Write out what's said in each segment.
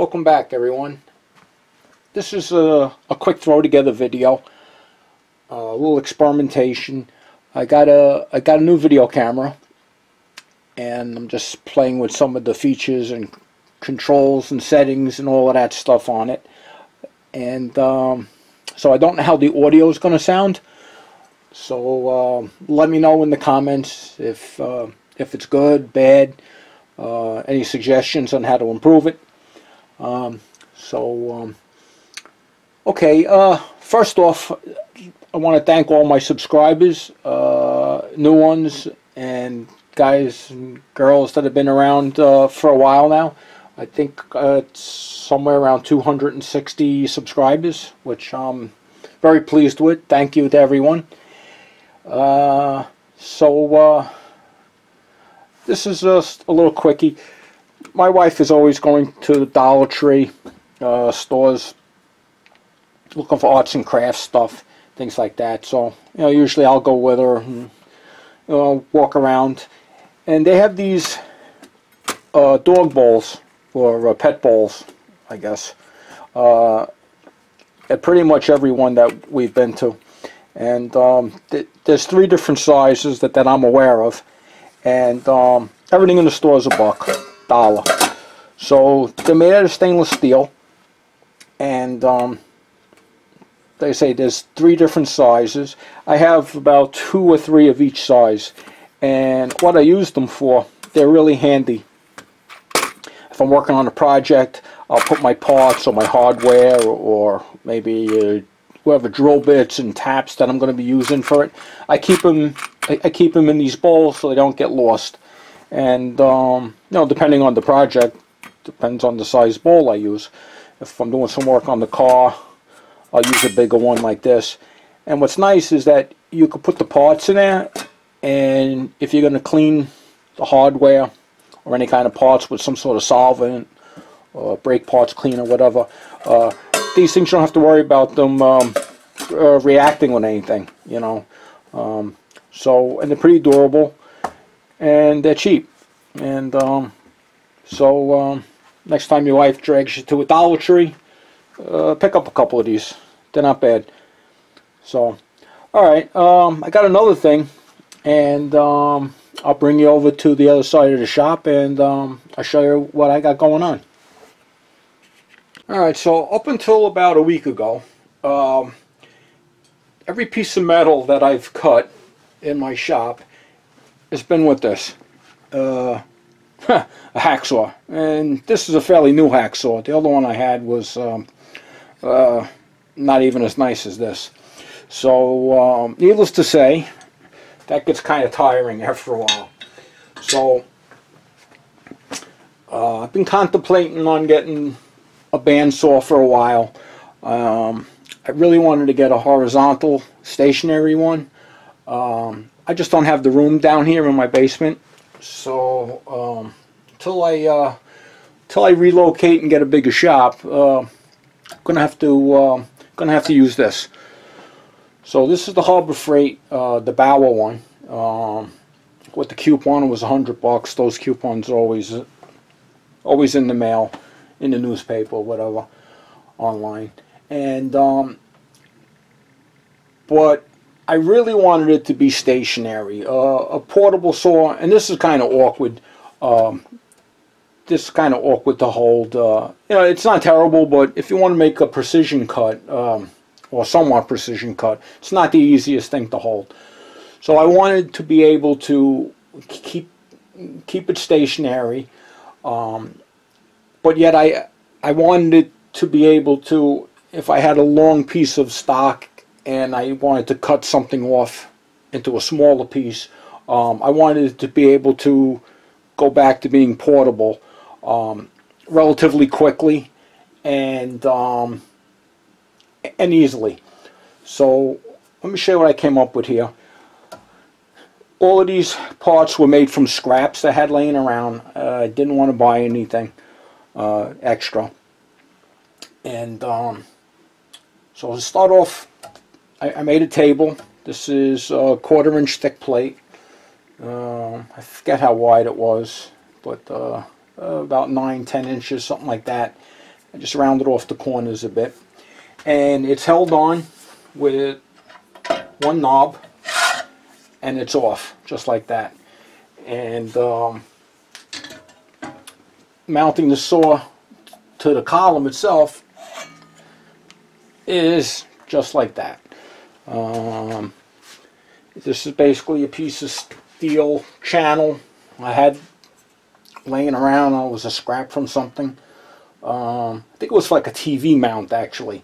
Welcome back, everyone. This is a quick throw together video, a little experimentation. I got a new video camera, and I'm just playing with some of the features and controls and settings and all of that stuff on it. And so I don't know how the audio is going to sound. So let me know in the comments if it's good, bad, any suggestions on how to improve it. Okay, first off, I want to thank all my subscribers, new ones, and guys and girls that have been around for a while now. I think it's somewhere around 260 subscribers, which I'm very pleased with. Thank you to everyone. This is just a little quickie. My wife is always going to the Dollar Tree stores looking for arts and crafts stuff, things like that. So, usually I'll go with her and walk around. And they have these dog bowls, or pet bowls, I guess, at pretty much every one that we've been to. And there's 3 different sizes that I'm aware of. And everything in the store is $1. So they're made out of stainless steel, and they say there's 3 different sizes. I have about 2 or 3 of each size, and what I use them for, they're really handy. If I'm working on a project, I'll put my parts or my hardware or maybe whatever drill bits and taps that I'm going to be using for it. I keep them in these bowls so they don't get lost. And depending on the project, depends on the size bowl I use. If I'm doing some work on the car, I'll use a bigger one like this. And what's nice is that you could put the parts in there, and if you're going to clean the hardware or any kind of parts with some sort of solvent or brake parts cleaner, whatever, these things you don't have to worry about them reacting with anything, and they're pretty durable, and they're cheap. And next time your wife drags you to a Dollar Tree, pick up a couple of these. They're not bad. So, alright, I got another thing, and I'll bring you over to the other side of the shop, and I'll show you what I got going on. Alright, so up until about a week ago, every piece of metal that I've cut in my shop has been with this. A hacksaw. And this is a fairly new hacksaw. The other one I had was not even as nice as this. So, needless to say, that gets kind of tiring after a while. So, I've been contemplating on getting a bandsaw for a while. I really wanted to get a horizontal stationary one. I just don't have the room down here in my basement, so till I relocate and get a bigger shop, I'm gonna have to use this. So this is the Harbor Freight, the Bauer one. With the coupon, it was $100. Those coupons are always in the mail, in the newspaper, whatever, online. And but I really wanted it to be stationary, a portable saw. And this is kind of awkward. This is kind of awkward to hold. It's not terrible, but if you want to make a precision cut, or somewhat precision cut, it's not the easiest thing to hold. So I wanted to be able to keep it stationary, but yet I wanted it to be able to, if I had a long piece of stock and I wanted to cut something off into a smaller piece, I wanted it to be able to go back to being portable relatively quickly and easily. So let me show you what I came up with here. All of these parts were made from scraps I had laying around. I didn't want to buy anything extra. And so to start off, I made a table. This is a 1/4 inch thick plate. I forget how wide it was, but about 9-10 inches, something like that. I just rounded off the corners a bit. And it's held on with one knob, and it's off, just like that. And mounting the saw to the column itself is just like that. This is basically a piece of steel channel I had laying around. It was a scrap from something. I think it was like a TV mount, actually.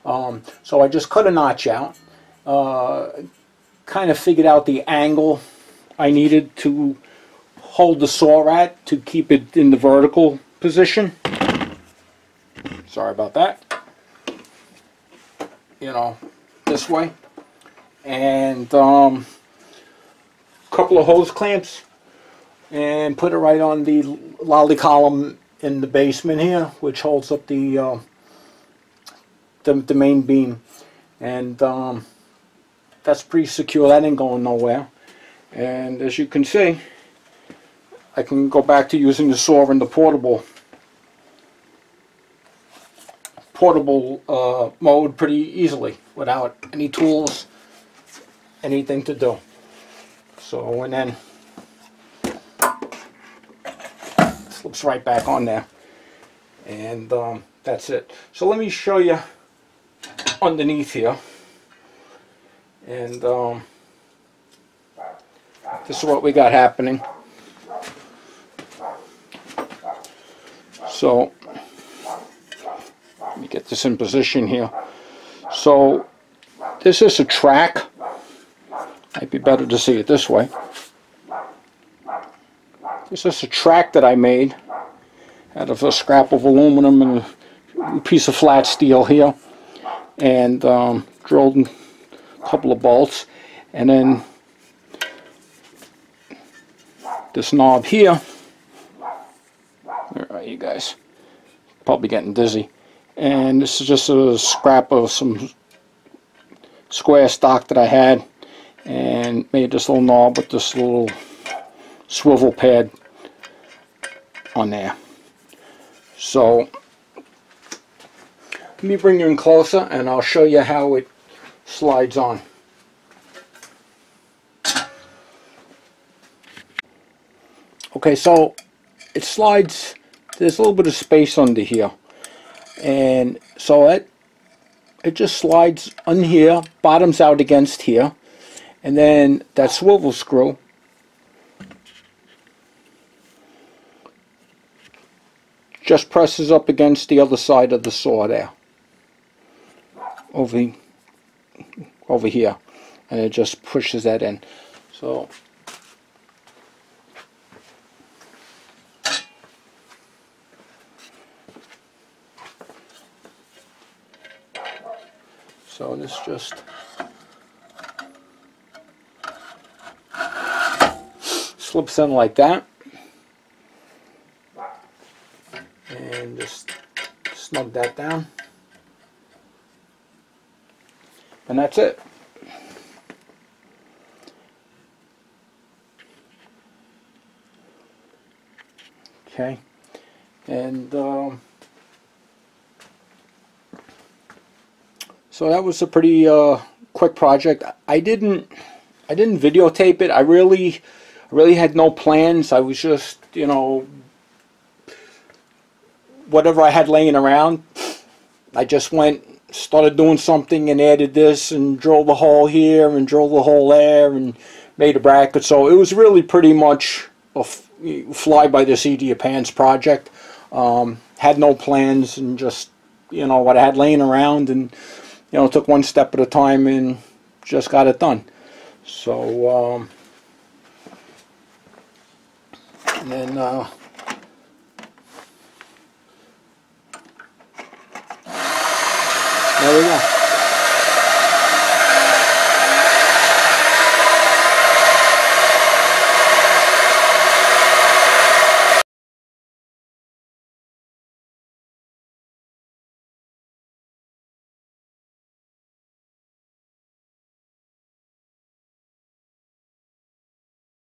So I just cut a notch out, kind of figured out the angle I needed to hold the saw at to keep it in the vertical position. Sorry about that. You know, this way. And couple of hose clamps, and put it right on the lolly column in the basement here, which holds up the main beam. And that's pretty secure. That ain't going nowhere. And as you can see, I can go back to using the saw in the portable mode pretty easily without any tools, anything to do. So, and then slips right back on there, and that's it. So let me show you underneath here, and this is what we got happening. So let me get this in position here. So this is a track. Might be better to see it this way. This is a track that I made out of a scrap of aluminum and a piece of flat steel here, and drilled a couple of bolts, and then this knob here. Where are you guys? Probably getting dizzy. And this is just a scrap of some square stock that I had, and made this little knob with this little swivel pad on there. So let me bring you in closer and I'll show you how it slides on. Okay, so it slides. There's a little bit of space under here, and so it just slides on here, bottoms out against here, and then that swivel screw just presses up against the other side of the saw there, over here, and it just pushes that in. So this just slips in like that, and just snug that down, and that's it. Okay, and so that was a pretty quick project. I didn't videotape it. I really had no plans. I was just, you know, whatever I had laying around, I just went, started doing something, and added this, and drilled a hole here, and drilled a hole there, and made a bracket. So it was really pretty much a fly by the seat of your pants project. Had no plans, and just, you know, what I had laying around, and you know, took one step at a time and just got it done. So and then there we go.